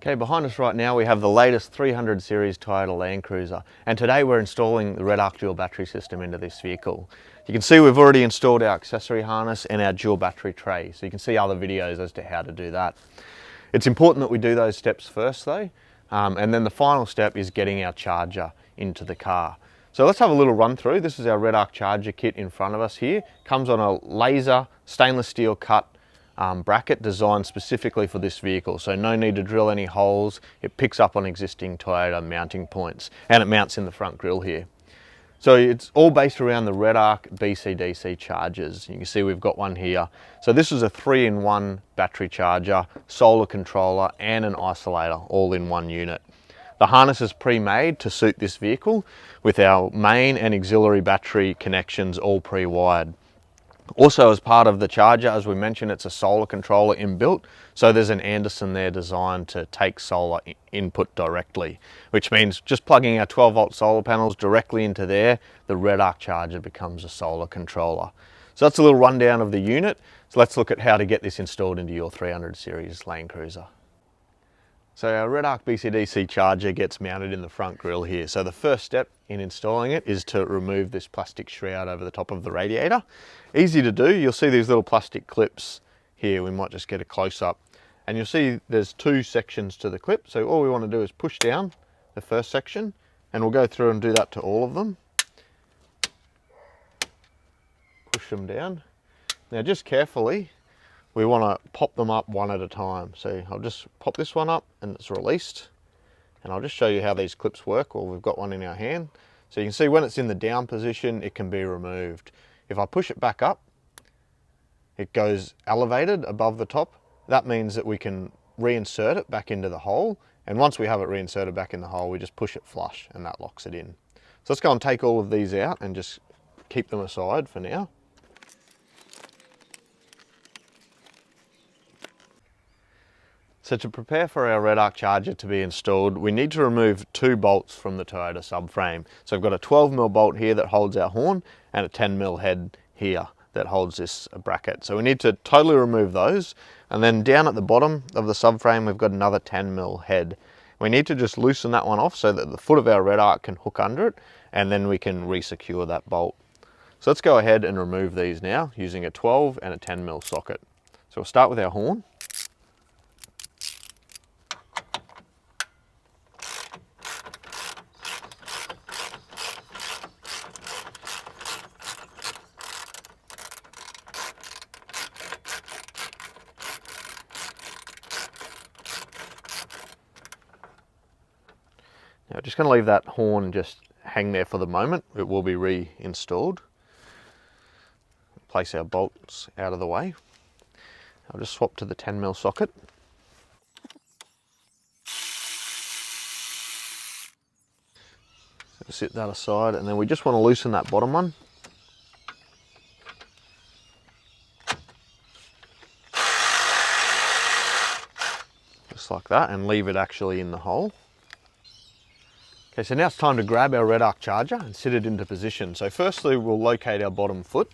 Okay, behind us right now we have the latest 300 series Toyota LandCruiser, and today we're installing the REDARC dual battery system into this vehicle. You can see we've already installed our accessory harness and our dual battery tray, so you can see other videos as to how to do that. It's important that we do those steps first though, and then the final step is getting our charger into the car. So let's have a little run through. This is our REDARC charger kit in front of us here. Comes on a laser stainless steel cut bracket designed specifically for this vehicle, so no need to drill any holes. It picks up on existing Toyota mounting points and it mounts in the front grille here. So it's all based around the REDARC BCDC chargers. You can see we've got one here. So this is a 3-in-1 battery charger, solar controller and an isolator all in one unit. The harness is pre-made to suit this vehicle with our main and auxiliary battery connections all pre-wired. Also, as part of the charger, as we mentioned, it's a solar controller inbuilt, so there's an Anderson there designed to take solar input directly, which means just plugging our 12-volt solar panels directly into there, the REDARC charger becomes a solar controller. So that's a little rundown of the unit. So let's look at how to get this installed into your 300 series LandCruiser. So our REDARC BCDC charger gets mounted in the front grille here. So the first step in installing it is to remove this plastic shroud over the top of the radiator. Easy to do. You'll see these little plastic clips here. We might just get a close-up. And you'll see there's two sections to the clip. So all we want to do is push down the first section, and we'll go through and do that to all of them. Push them down. Now just carefully, we want to pop them up one at a time. So I'll just pop this one up and it's released. And I'll just show you how these clips work. Well, we've got one in our hand. So you can see when it's in the down position, it can be removed. If I push it back up, it goes elevated above the top. That means that we can reinsert it back into the hole. And once we have it reinserted back in the hole, we just push it flush and that locks it in. So let's go and take all of these out and just keep them aside for now. So to prepare for our REDARC charger to be installed, we need to remove two bolts from the Toyota subframe. So I've got a 12mm bolt here that holds our horn and a 10mm head here that holds this bracket. So we need to totally remove those. And then down at the bottom of the subframe, we've got another 10mm head. We need to just loosen that one off so that the foot of our REDARC can hook under it, and then we can re-secure that bolt. So let's go ahead and remove these now using a 12 and a 10mm socket. So we'll start with our horn. Now, just going to leave that horn just hang there for the moment. It will be reinstalled. Place our bolts out of the way. I'll just swap to the 10mm socket. So sit that aside, and then we just want to loosen that bottom one. Just like that, and leave it actually in the hole. Okay, so now it's time to grab our REDARC charger and sit it into position. So firstly, we'll locate our bottom foot.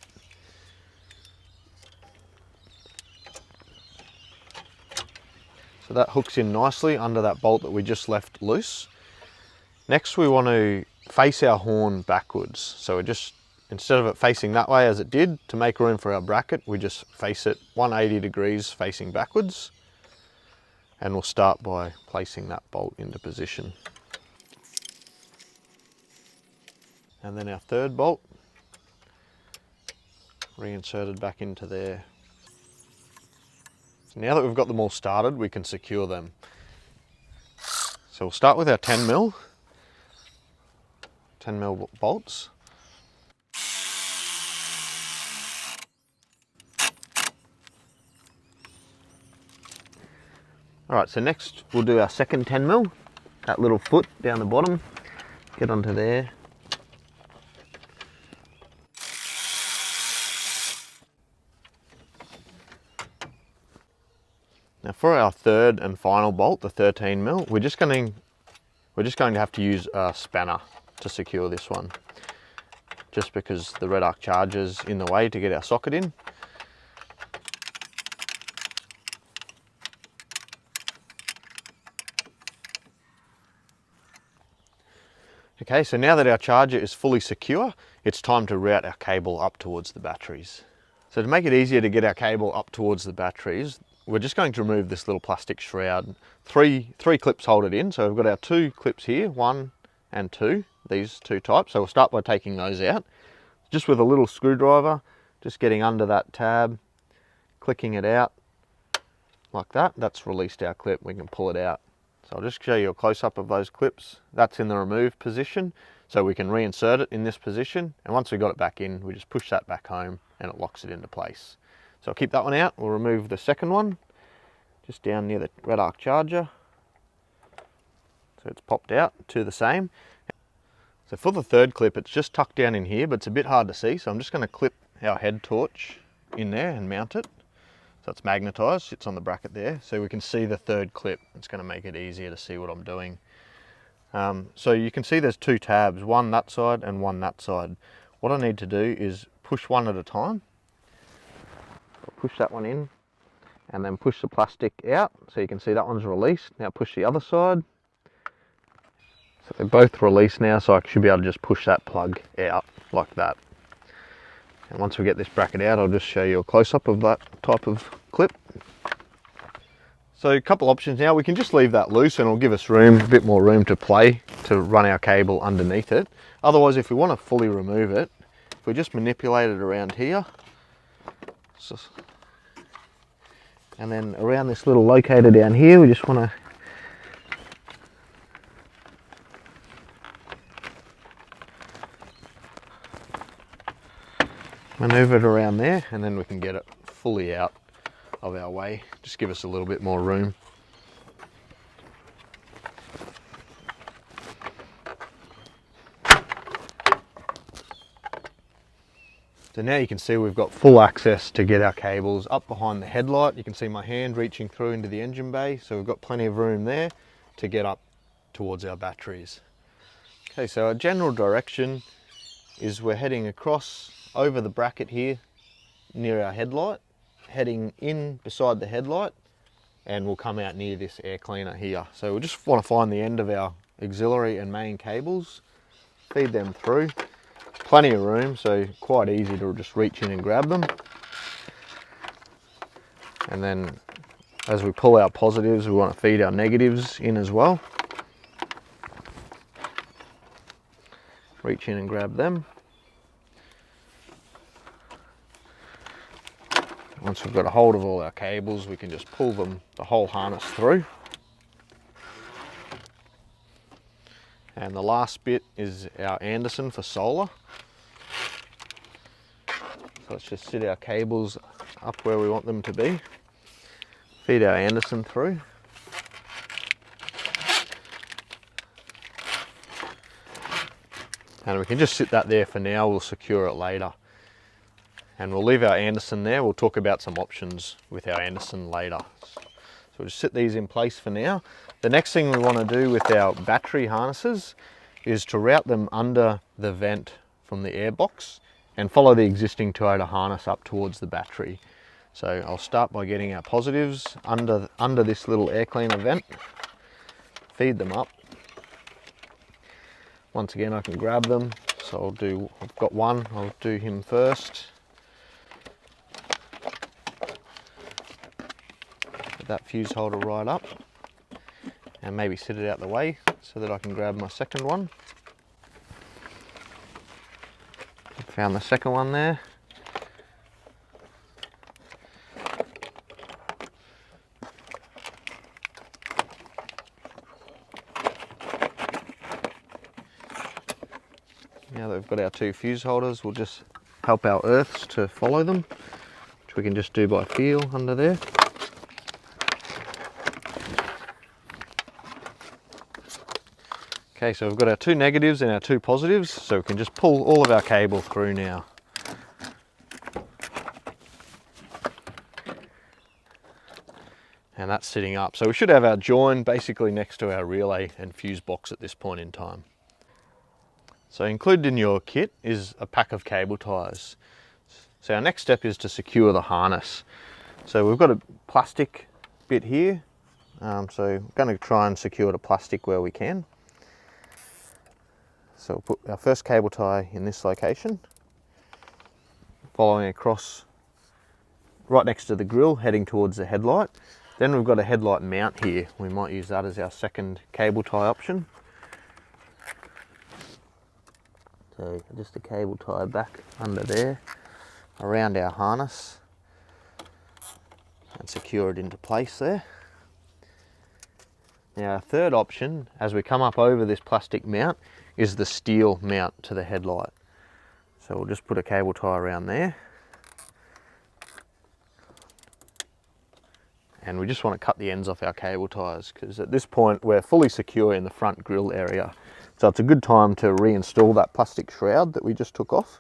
So that hooks in nicely under that bolt that we just left loose. Next, we want to face our horn backwards. So we just, instead of it facing that way as it did, to make room for our bracket, we just face it 180 degrees facing backwards. And we'll start by placing that bolt into position. And then our third bolt, reinserted back into there. So now that we've got them all started, we can secure them. So we'll start with our 10mm bolts. All right, so next we'll do our second 10mm, that little foot down the bottom, get onto there. Now for our third and final bolt, the 13mm, we're just going to have to use a spanner to secure this one, just because the REDARC charger's in the way to get our socket in. Okay, so now that our charger is fully secure, it's time to route our cable up towards the batteries. So to make it easier to get our cable up towards the batteries, we're just going to remove this little plastic shroud. Three clips hold it in, so we've got our 2 clips here, 1 and 2, these 2 types. So we'll start by taking those out. Just with a little screwdriver, just getting under that tab, clicking it out like that. That's released our clip, we can pull it out. So I'll just show you a close-up of those clips. That's in the remove position, so we can reinsert it in this position, and once we got it back in, we just push that back home and it locks it into place. So I'll keep that one out. We'll remove the second one, just down near the REDARC charger. So it's popped out to the same. So for the third clip, it's just tucked down in here, but it's a bit hard to see, so I'm just going to clip our head torch in there and mount it. So it's magnetised, sits on the bracket there, so we can see the third clip. It's going to make it easier to see what I'm doing. So you can see there's 2 tabs, one that side and one that side. What I need to do is push one at a time. I'll push that one in and then push the plastic out, so you can see that one's released. Now push the other side. So they're both released now, so I should be able to just push that plug out like that. And once we get this bracket out, I'll just show you a close-up of that type of clip. So a couple options now. We can just leave that loose and it'll give us room, a bit more room to play, to run our cable underneath it. Otherwise, if we want to fully remove it, if we just manipulate it around here, and then around this little locator down here, we just want to maneuver it around there, and then we can get it fully out of our way. Just give us a little bit more room. So now you can see we've got full access to get our cables up behind the headlight. You can see my hand reaching through into the engine bay, so we've got plenty of room there to get up towards our batteries. Okay, so our general direction is we're heading across over the bracket here near our headlight, heading in beside the headlight, and we'll come out near this air cleaner here. So we just want to find the end of our auxiliary and main cables, feed them through. Plenty of room, so quite easy to just reach in and grab them. And then as we pull our positives, we want to feed our negatives in as well. Reach in and grab them. Once we've got a hold of all our cables, we can just pull them, the whole harness through. And the last bit is our Anderson for solar. So let's just sit our cables up where we want them to be. Feed our Anderson through. And we can just sit that there for now, we'll secure it later. And we'll leave our Anderson there. We'll talk about some options with our Anderson later. So we'll just sit these in place for now. The next thing we want to do with our battery harnesses is to route them under the vent from the airbox and follow the existing Toyota harness up towards the battery. So I'll start by getting our positives under this little air cleaner vent, feed them up. Once again, I can grab them. So I've got one, I'll do him first. That fuse holder right up and maybe sit it out the way so that I can grab my second one. Found the second one there. Now that we've got our 2 fuse holders, we'll just help our earths to follow them, which we can just do by feel under there. Okay, so we've got our 2 negatives and our 2 positives, so we can just pull all of our cable through now. And that's sitting up. So we should have our join basically next to our relay and fuse box at this point in time. So included in your kit is a pack of cable ties. So our next step is to secure the harness. So we've got a plastic bit here. So I'm going to try and secure the plastic where we can. So we'll put our first cable tie in this location, following across right next to the grille, heading towards the headlight. Then we've got a headlight mount here. We might use that as our second cable tie option. So just a cable tie back under there, around our harness, and secure it into place there. Now our third option, as we come up over this plastic mount, is the steel mount to the headlight. So we'll just put a cable tie around there. And we just want to cut the ends off our cable ties, because at this point we're fully secure in the front grille area. So it's a good time to reinstall that plastic shroud that we just took off.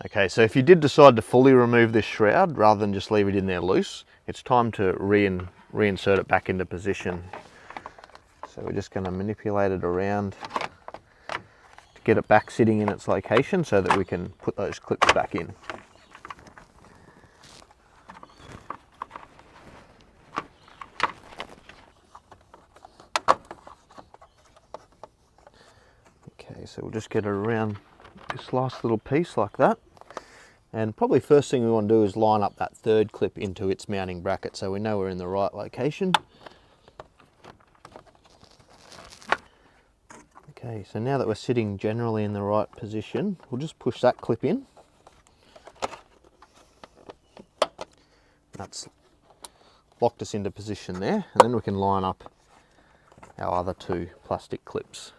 Okay, so if you did decide to fully remove this shroud rather than just leave it in there loose, it's time to reinsert it back into position. So we're just going to manipulate it around to get it back sitting in its location so that we can put those clips back in. Okay, so we'll just get it around this last little piece like that. And probably first thing we want to do is line up that third clip into its mounting bracket so we know we're in the right location. Okay, so now that we're sitting generally in the right position, we'll just push that clip in. That's locked us into position there, and then we can line up our other two plastic clips.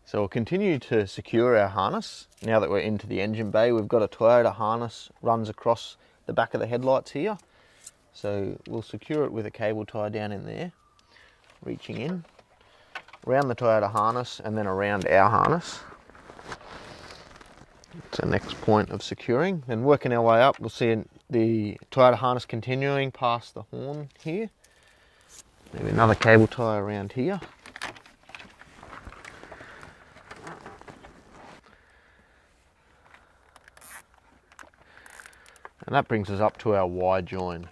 So we'll continue to secure our harness. Now that we're into the engine bay, we've got a Toyota harness runs across the back of the headlights here. So we'll secure it with a cable tie down in there, reaching in, around the Toyota harness and then around our harness. It's the next point of securing. And working our way up, we'll see the Toyota harness continuing past the horn here. Maybe another cable tie around here. And that brings us up to our Y join,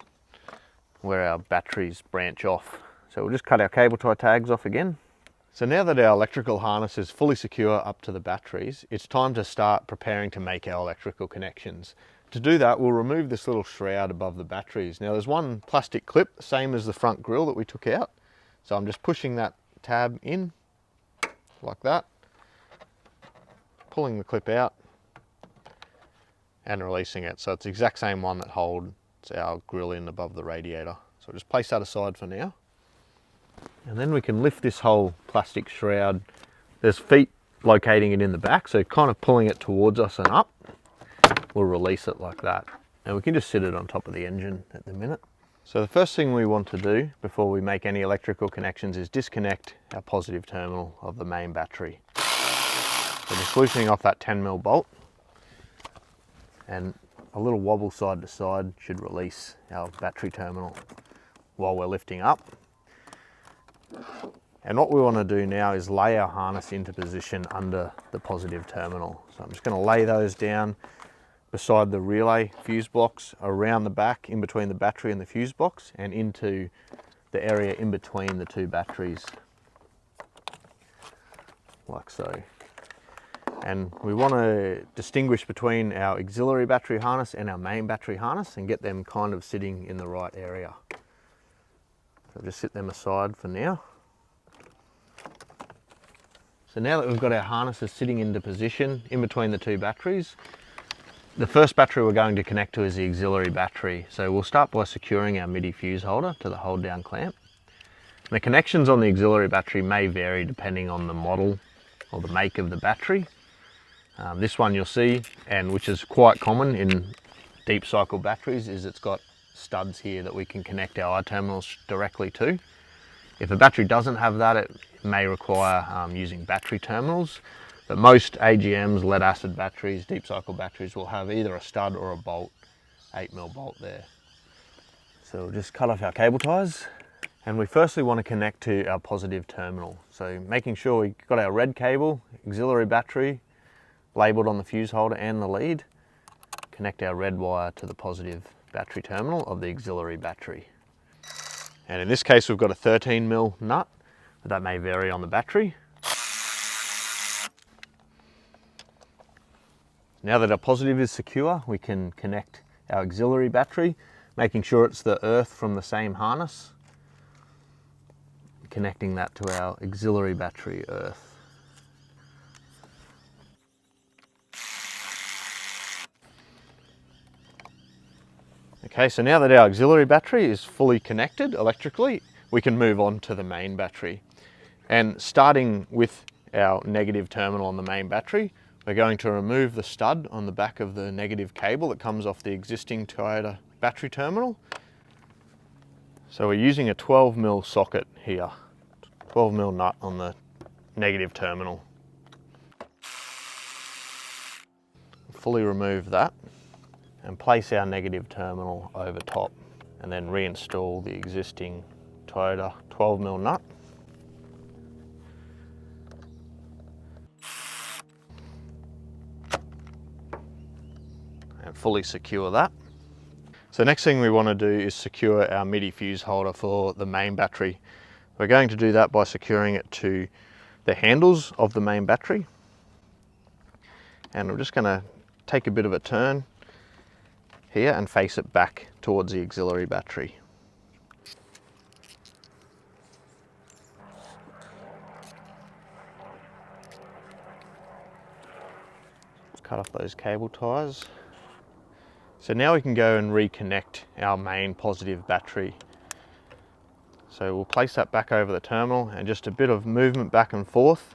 where our batteries branch off. So we'll just cut our cable tie tags off again. So now that our electrical harness is fully secure up to the batteries, it's time to start preparing to make our electrical connections. To do that, we'll remove this little shroud above the batteries. Now there's one plastic clip, same as the front grille that we took out. So I'm just pushing that tab in, like that, pulling the clip out, and releasing it. So it's the exact same one that holds our grille in above the radiator. So we'll just place that aside for now. And then we can lift this whole plastic shroud. There's feet locating it in the back, so kind of pulling it towards us and up. We'll release it like that. And we can just sit it on top of the engine at the minute. So the first thing we want to do before we make any electrical connections is disconnect our positive terminal of the main battery. So just loosening off that 10mm bolt, and a little wobble side to side should release our battery terminal while we're lifting up. And what we want to do now is lay our harness into position under the positive terminal. So I'm just going to lay those down beside the relay fuse blocks, around the back, in between the battery and the fuse box, and into the area in between the two batteries, like so. And we want to distinguish between our auxiliary battery harness and our main battery harness and get them kind of sitting in the right area. So just sit them aside for now. So now that we've got our harnesses sitting into position in between the two batteries, the first battery we're going to connect to is the auxiliary battery. So we'll start by securing our MIDI fuse holder to the hold down clamp. The connections on the auxiliary battery may vary depending on the model or the make of the battery. This one you'll see, and which is quite common in deep cycle batteries, is it's got studs here that we can connect our I terminals directly to. If a battery doesn't have that, it may require using battery terminals, but most AGMs, lead acid batteries, deep cycle batteries will have either a stud or a bolt, 8mm bolt there. So we'll just cut off our cable ties, and we firstly want to connect to our positive terminal. So making sure we've got our red cable, auxiliary battery, labelled on the fuse holder and the lead, connect our red wire to the positive battery terminal of the auxiliary battery. And in this case we've got a 13mm nut, but that may vary on the battery. Now that our positive is secure, we can connect our auxiliary battery, making sure it's the earth from the same harness, connecting that to our auxiliary battery earth. Okay, so now that our auxiliary battery is fully connected electrically, we can move on to the main battery. And starting with our negative terminal on the main battery, we're going to remove the stud on the back of the negative cable that comes off the existing Toyota battery terminal. So we're using a 12mm socket here, 12mm nut on the negative terminal. Fully remove that and place our negative terminal over top, and then reinstall the existing Toyota 12mm nut. And fully secure that. So next thing we want to do is secure our MIDI fuse holder for the main battery. We're going to do that by securing it to the handles of the main battery. And we're just going to take a bit of a turn here and face it back towards the auxiliary battery. Cut off those cable ties. So now we can go and reconnect our main positive battery. So we'll place that back over the terminal, and just a bit of movement back and forth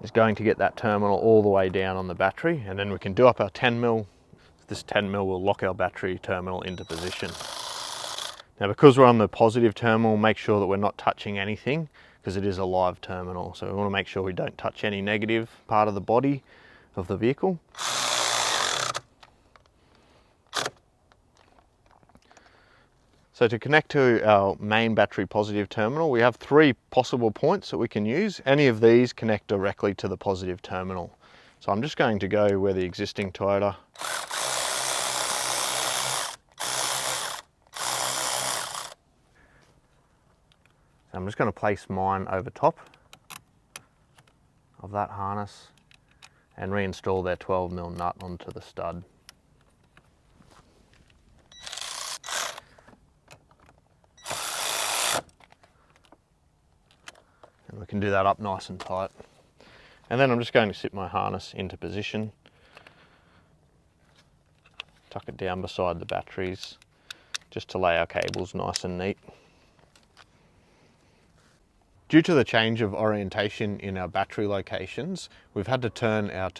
is going to get that terminal all the way down on the battery, and then we can do up our 10mm. This 10mm will lock our battery terminal into position. Now, because we're on the positive terminal, make sure that we're not touching anything, because it is a live terminal. So we want to make sure we don't touch any negative part of the body of the vehicle. So to connect to our main battery positive terminal, we have 3 possible points that we can use. Any of these connect directly to the positive terminal. So I'm just going to go where the existing Toyota I'm just going to place mine over top of that harness and reinstall their 12mm nut onto the stud. And we can do that up nice and tight. And then I'm just going to sit my harness into position, tuck it down beside the batteries, just to lay our cables nice and neat. Due to the change of orientation in our battery locations, we've had to turn our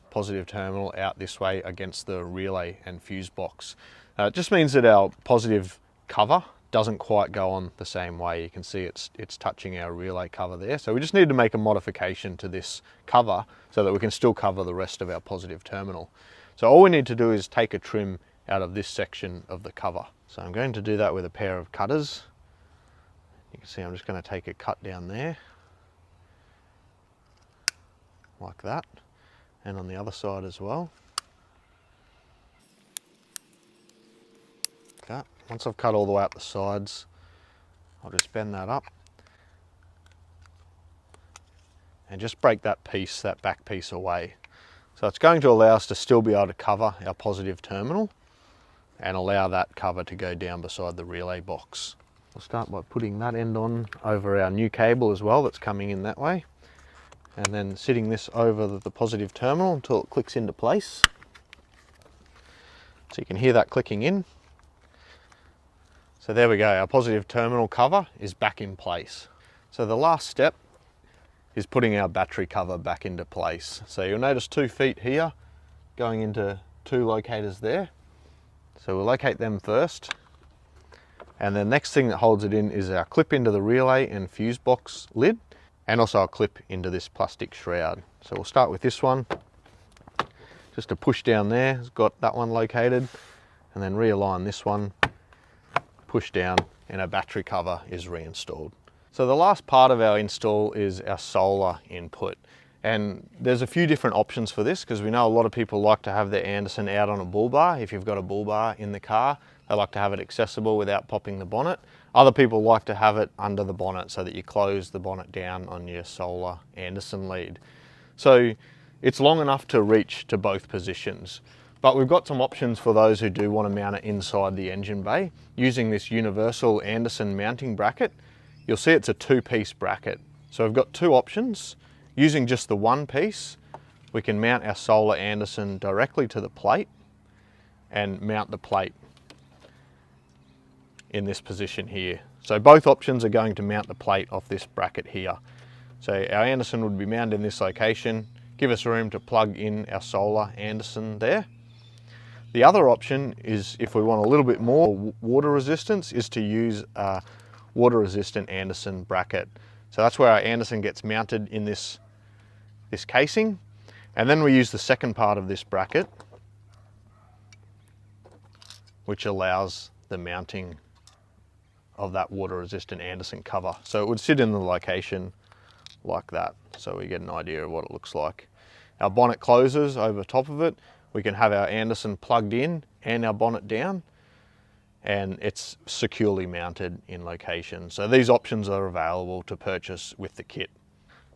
positive terminal out this way against the relay and fuse box. It just means that our positive cover doesn't quite go on the same way. You can see it's touching our relay cover there. So we just need to make a modification to this cover so that we can still cover the rest of our positive terminal. So all we need to do is take a trim out of this section of the cover. So I'm going to do that with a pair of cutters. You can see I'm just going to take a cut down there, like that, and on the other side as well. Like that. Once I've cut all the way up the sides, I'll just bend that up and just break that back piece away. So it's going to allow us to still be able to cover our positive terminal and allow that cover to go down beside the relay box. I'll start by putting that end on over our new cable as well that's coming in that way, and then sitting this over the positive terminal until it clicks into place. So you can hear that clicking in. So there we go, our positive terminal cover is back in place. So the last step is putting our battery cover back into place. So you'll notice 2 feet here going into 2 locators there. So we'll locate them first. And the next thing that holds it in is our clip into the relay and fuse box lid, and also a clip into this plastic shroud. So we'll start with this one. Just to push down there, it's got that one located, and then realign this one, push down, and our battery cover is reinstalled. So the last part of our install is our solar input. And there's a few different options for this, because we know a lot of people like to have their Anderson out on a bull bar. If you've got a bull bar in the car, they like to have it accessible without popping the bonnet. Other people like to have it under the bonnet so that you close the bonnet down on your solar Anderson lead. So It's long enough to reach to both positions, but we've got some options for those who do want to mount it inside the engine bay. Using this universal Anderson mounting bracket, you'll see it's a 2-piece bracket. So we've got 2 options. Using just the 1 piece, we can mount our solar Anderson directly to the plate and mount the plate in this position here. So both options are going to mount the plate off this bracket here. So our Anderson would be mounted in this location, give us room to plug in our solar Anderson there. The other option is, if we want a little bit more water resistance, is to use a water resistant Anderson bracket. So that's where our Anderson gets mounted in this casing. And then we use the second part of this bracket, which allows the mounting of that water resistant Anderson cover. So it would sit in the location like that, so we get an idea of what it looks like. Our bonnet closes over top of it. We can have our Anderson plugged in and our bonnet down, and it's securely mounted in location. So these options are available to purchase with the kit.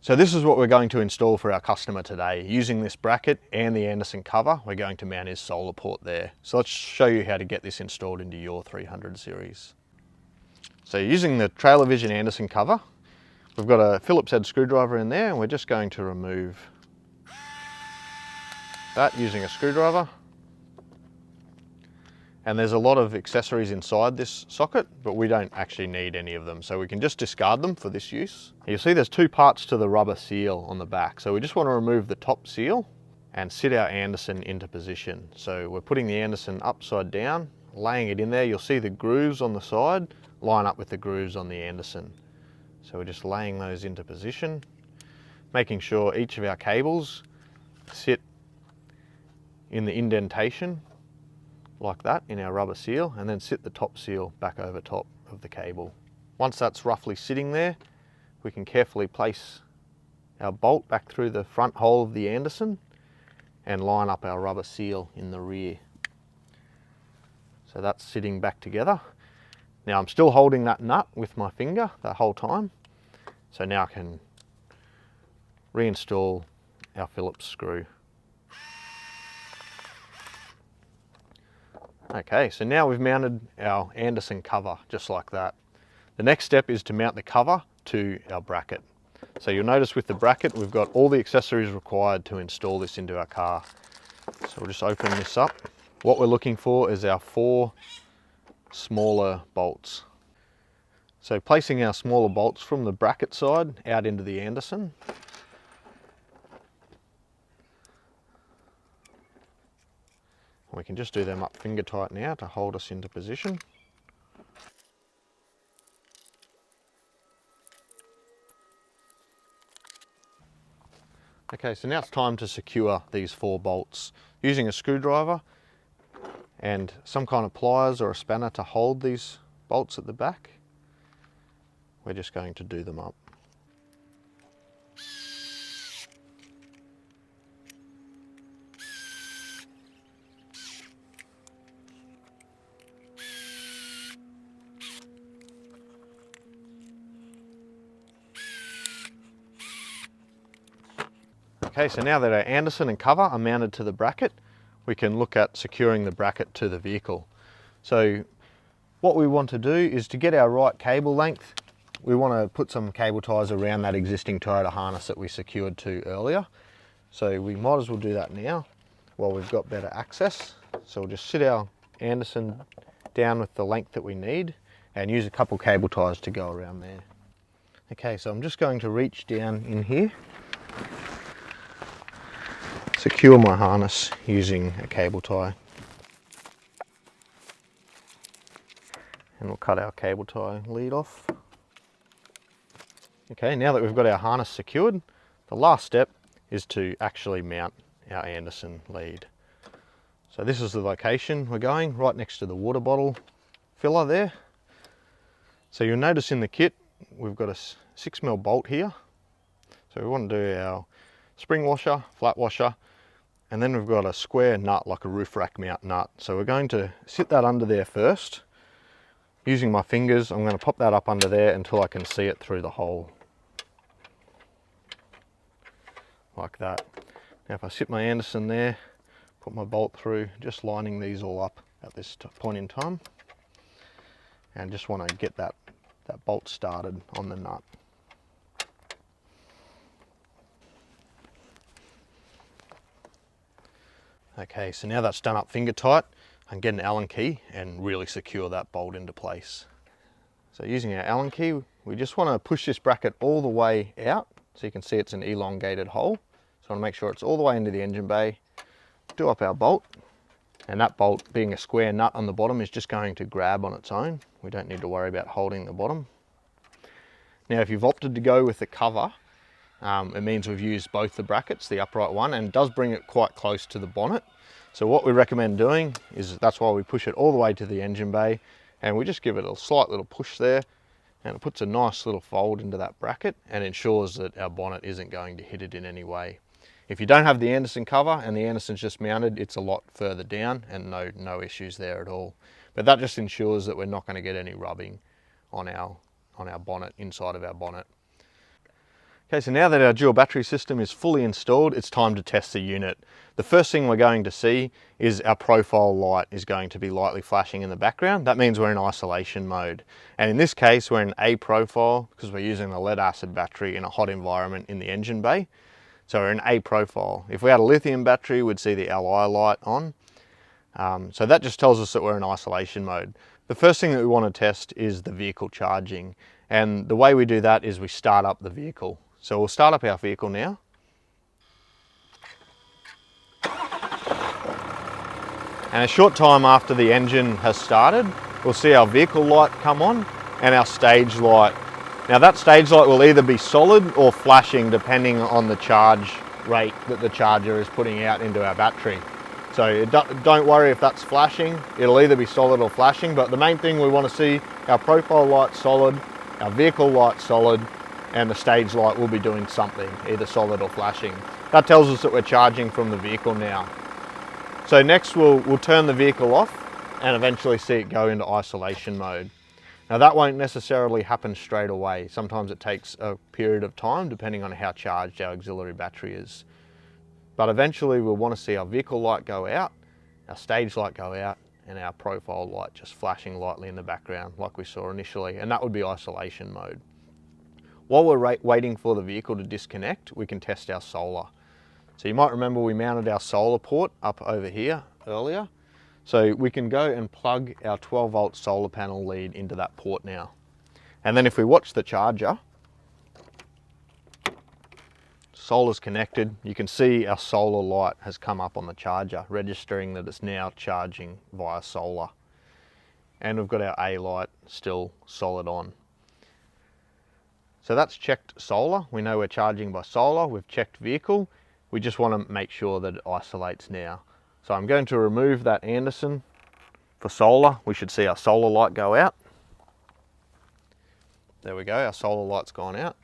So this is what we're going to install for our customer today. Using this bracket and the Anderson cover, we're going to mount his solar port there. So let's show you how to get this installed into your 300 series. So using the Trailer Vision Anderson cover, we've got a Phillips head screwdriver in there, and we're just going to remove that using a screwdriver. And there's a lot of accessories inside this socket, but we don't actually need any of them, so we can just discard them for this use. You'll see there's 2 parts to the rubber seal on the back, so we just want to remove the top seal and sit our Anderson into position. So we're putting the Anderson upside down, laying it in there. You'll see the grooves on the side line up with the grooves on the Anderson. So we're just laying those into position, making sure each of our cables sit in the indentation like that in our rubber seal, and then sit the top seal back over top of the cable. Once that's roughly sitting there, we can carefully place our bolt back through the front hole of the Anderson and line up our rubber seal in the rear. So that's sitting back together. Now I'm still holding that nut with my finger the whole time. So now I can reinstall our Phillips screw. Okay, so now we've mounted our Anderson cover just like that. The next step is to mount the cover to our bracket. So you'll notice with the bracket, we've got all the accessories required to install this into our car. So we'll just open this up. What we're looking for is our 4 smaller bolts. So placing our smaller bolts from the bracket side out into the Anderson. We can just do them up finger tight now to hold us into position. Okay, so now it's time to secure these 4 bolts. Using a screwdriver and some kind of pliers or a spanner to hold these bolts at the back, we're just going to do them up. Okay, so now that our Anderson and cover are mounted to the bracket, we can look at securing the bracket to the vehicle. So what we want to do is, to get our right cable length, we want to put some cable ties around that existing Toyota harness that we secured to earlier. So we might as well do that now while we've got better access. So we'll just sit our Anderson down with the length that we need and use a couple cable ties to go around there. Okay, so I'm just going to reach down in here, secure my harness using a cable tie, and we'll cut our cable tie lead off. Okay, now that we've got our harness secured, the last step is to actually mount our Anderson lead. So this is the location we're going, right next to the water bottle filler there. So you'll notice in the kit we've got a 6mm bolt here. So we want to do our spring washer, flat washer, and then we've got a square nut like a roof rack mount nut. So we're going to sit that under there first. Using my fingers, I'm going to pop that up under there until I can see it through the hole. Like that. Now if I sit my Anderson there, put my bolt through, just lining these all up at this point in time, and just want to get that bolt started on the nut. Okay, so now that's done up finger tight, I can get an Allen key and really secure that bolt into place. So using our Allen key, we just want to push this bracket all the way out, so you can see it's an elongated hole. So I want to make sure it's all the way into the engine bay, do up our bolt, and that bolt, being a square nut on the bottom, is just going to grab on its own. We don't need to worry about holding the bottom. Now if you've opted to go with the cover, it means we've used both the brackets, the upright one, and it does bring it quite close to the bonnet. So what we recommend doing is, that's why we push it all the way to the engine bay, and we just give it a slight little push there, and it puts a nice little fold into that bracket and ensures that our bonnet isn't going to hit it in any way. If you don't have the Anderson cover and the Anderson's just mounted, it's a lot further down and no issues there at all. But that just ensures that we're not going to get any rubbing on our bonnet, inside of our bonnet. Okay, so now that our dual battery system is fully installed, it's time to test the unit. The first thing we're going to see is our profile light is going to be lightly flashing in the background. That means we're in isolation mode. And in this case, we're in A profile because we're using a lead acid battery in a hot environment in the engine bay. So we're in A profile. If we had a lithium battery, we'd see the LI light on. So that just tells us that we're in isolation mode. The first thing that we want to test is the vehicle charging. And the way we do that is we start up the vehicle. So we'll start up our vehicle now. And a short time after the engine has started, we'll see our vehicle light come on and our stage light. Now that stage light will either be solid or flashing depending on the charge rate that the charger is putting out into our battery. So don't worry if that's flashing, it'll either be solid or flashing, but the main thing we want to see, our profile light solid, our vehicle light solid, and the stage light will be doing something, either solid or flashing. That tells us that we're charging from the vehicle now. So next we'll turn the vehicle off and eventually see it go into isolation mode. Now that won't necessarily happen straight away. Sometimes it takes a period of time depending on how charged our auxiliary battery is. But eventually we'll want to see our vehicle light go out, our stage light go out, and our profile light just flashing lightly in the background like we saw initially, and that would be isolation mode. While we're waiting for the vehicle to disconnect, we can test our solar. So you might remember we mounted our solar port up over here earlier. So we can go and plug our 12 volt solar panel lead into that port now. And then if we watch the charger, solar's connected, you can see our solar light has come up on the charger, registering that it's now charging via solar. And we've got our A light still solid on. So that's checked solar. We know we're charging by solar. We've checked vehicle. We just want to make sure that it isolates now. So I'm going to remove that Anderson for solar. We should see our solar light go out. There we go, our solar light's gone out.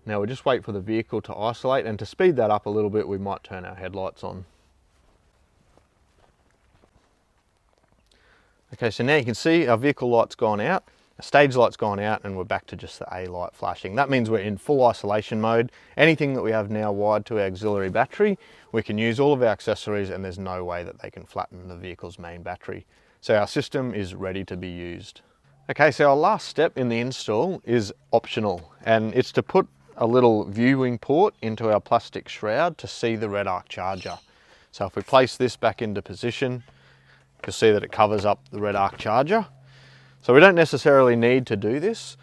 Now we'll just wait for the vehicle to isolate, and to speed that up a little bit, we might turn our headlights on. Okay, so now you can see our vehicle light's gone out. The stage light's gone out and we're back to just the A light flashing. That means we're in full isolation mode. Anything that we have now wired to our auxiliary battery, we can use all of our accessories and there's no way that they can flatten the vehicle's main battery. So our system is ready to be used. Okay, so our last step in the install is optional, and it's to put a little viewing port into our plastic shroud to see the REDARC charger. So if we place this back into position, you'll see that it covers up the REDARC charger. So we don't necessarily need to do this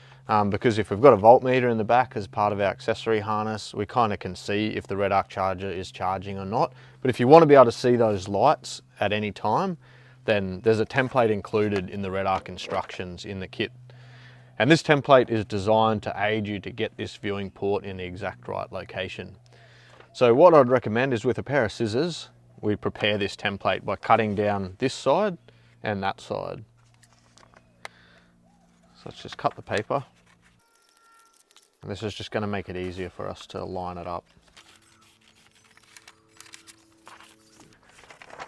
because if we've got a voltmeter in the back as part of our accessory harness, we kind of can see if the REDARC charger is charging or not. But if you want to be able to see those lights at any time, then there's a template included in the REDARC instructions in the kit. And this template is designed to aid you to get this viewing port in the exact right location. So what I'd recommend is with a pair of scissors, we prepare this template by cutting down this side and that side. So let's just cut the paper. And this is just going to make it easier for us to line it up.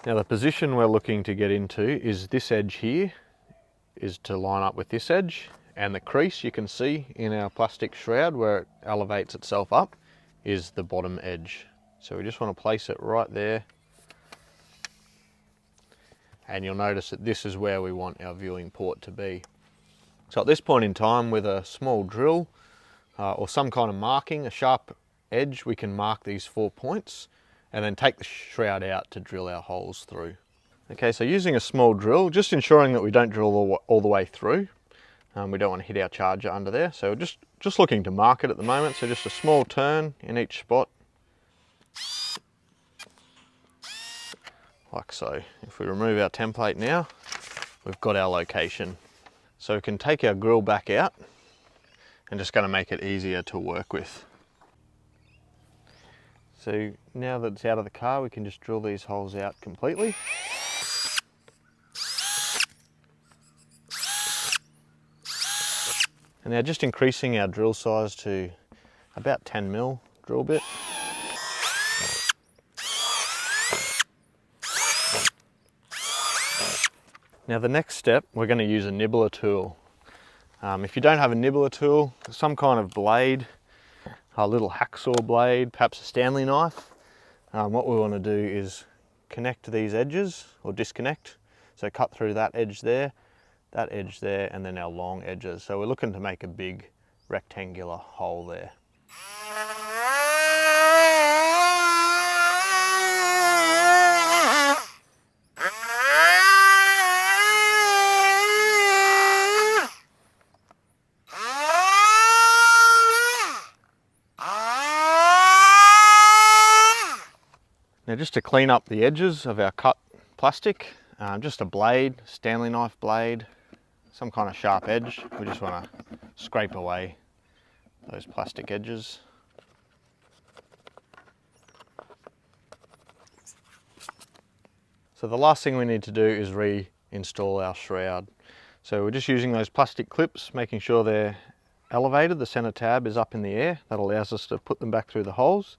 Now the position we're looking to get into is this edge here, is to line up with this edge, and the crease you can see in our plastic shroud where it elevates itself up is the bottom edge. So we just want to place it right there. And you'll notice that this is where we want our viewing port to be. So at this point in time, with a small drill or some kind of marking, a sharp edge, we can mark these 4 points and then take the shroud out to drill our holes through. Okay, so using a small drill, just ensuring that we don't drill all the way through. We don't want to hit our charger under there. So we're just looking to mark it at the moment. So just a small turn in each spot. Like so. If we remove our template now, we've got our location. So we can take our grill back out and just going to make it easier to work with. So now that it's out of the car, we can just drill these holes out completely. And now just increasing our drill size to about 10 mil drill bit. Now the next step, we're going to use a nibbler tool. If you don't have a nibbler tool, some kind of blade, a little hacksaw blade, perhaps a Stanley knife, what we want to do is connect these edges or disconnect. So cut through that edge there, and then our long edges. So we're looking to make a big rectangular hole there. Now just to clean up the edges of our cut plastic, just a blade, Stanley knife blade, some kind of sharp edge. We just want to scrape away those plastic edges. So the last thing we need to do is reinstall our shroud. So we're just using those plastic clips, making sure they're elevated, the center tab is up in the air. That allows us to put them back through the holes.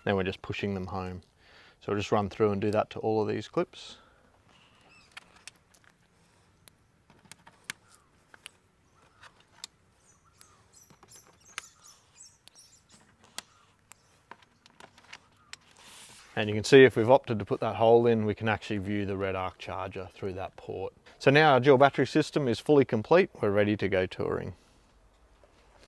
Then we're just pushing them home. So we'll just run through and do that to all of these clips. And you can see if we've opted to put that hole in, we can actually view the REDARC charger through that port. So now our dual battery system is fully complete. We're ready to go touring.